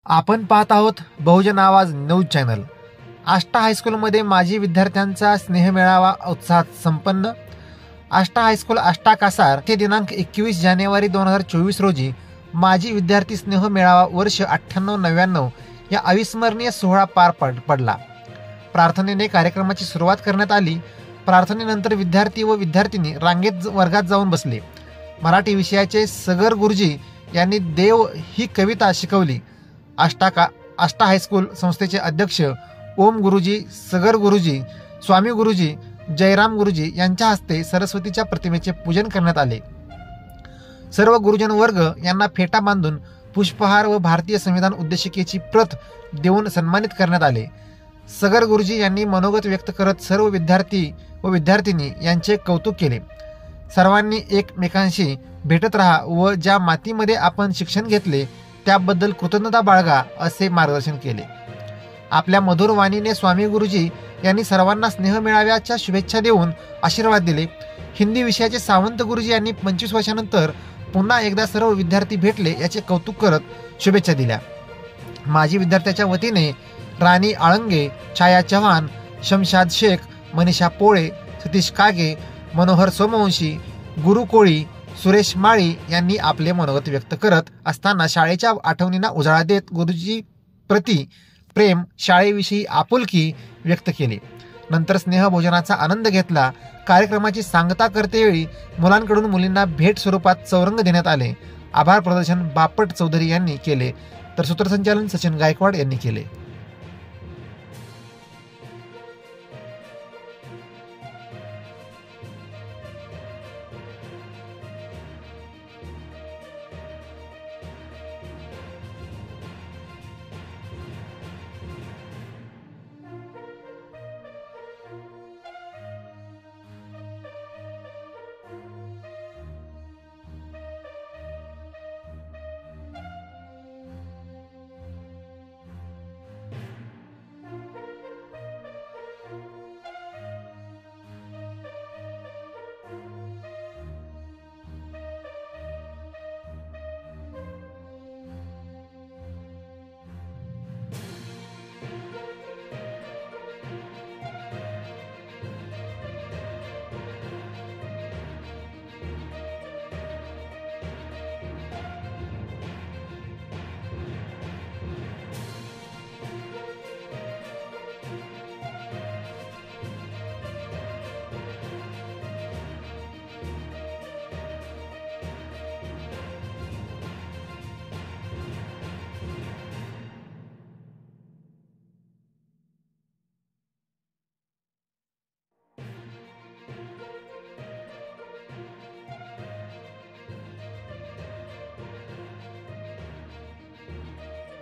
आपण पाहत आहोत बहुजन आवाज न्यूज चॅनल। आष्टा हायस्कूलमध्ये माजी विद्यार्थ्यांचा स्नेहमेळावा उत्साहात संपन्न। आष्टा हायस्कूल आष्टा कासार ते दिनांक 21 जानेवारी 2024 रोजी माजी विद्यार्थी स्नेह मेळावा वर्ष 98-99 या अविस्मरणीय सोहळा पार पडला। प्रार्थनेने कार्यक्रमाची सुरुवात करण्यात आली। प्रार्थनेनंतर विद्यार्थी व विद्यार्थिनी रांगेत वर्गात जाऊन बसले। मराठी विषयाचे सगर गुरुजी यांनी देव ही कविता शिकवली। आष्टा हायस्कूल संस्थेचे अध्यक्ष ओम गुरुजी, सगर गुरुजी, स्वामी गुरुजी, जयराम गुरुजी यांच्या हस्ते सरस्वतीच्या प्रतिमेचे पूजन करण्यात आले। सर्व गुरुजन वर्ग यांना फेटा बांधून पुष्पहार व भारतीय संविधान उद्देशिकेची प्रत देऊन सन्मानित करण्यात आले। सगर गुरुजी यांनी मनोगत व्यक्त करत सर्व विद्यार्थी व विद्यार्थिनी यांचे कौतुक केले। सर्वांनी एकमेकांशी भेटत राहा व ज्या मातीमध्ये आपण शिक्षण घेतले त्याबद्दल कृतज्ञता बाळगा असे मार्गदर्शन केले। आपल्या मधुर वाणीने स्वामी गुरुजी यांनी सर्वांना स्नेह मेळाव्याच्या शुभेच्छा देऊन आशीर्वाद दिले। हिंदी विषयाचे सावंत गुरुजी यांनी 25 वर्षानंतर पुन्हा एकदा सर्व विद्यार्थी भेटले याचे कौतुक करत शुभेच्छा दिल्या। माजी विद्यार्थ्याच्या वतीने राणी आळंगे, छाया चव्हाण, शमशाद शेख, मनीषा पोळे, सतीश कागे, मनोहर सोमवंशी, गुरु कोळी, सुरेश माळी यांनी आपले मनोगत व्यक्त करत असताना शाळेच्या आठवणींना उजाळा देत गुरुजी प्रति प्रेम, शाळेविषयी आपुलकी व्यक्त केली। नंतर स्नेहभोजनाचा आनंद घेतला। कार्यक्रमाची सांगता करतेवेळी मुलांकडून मुलींना भेट स्वरूपात चौरंग देण्यात आले। आभार प्रदर्शन बापट चौधरी यांनी केले तर सूत्रसंचालन सचिन गायकवाड यांनी केले।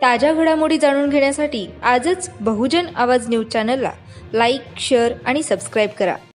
ताज्या घडामोडी जाणून घेण्यासाठी आजच बहुजन आवाज न्यूज चॅनलला लाईक, शेअर आणि सबस्क्राईब करा।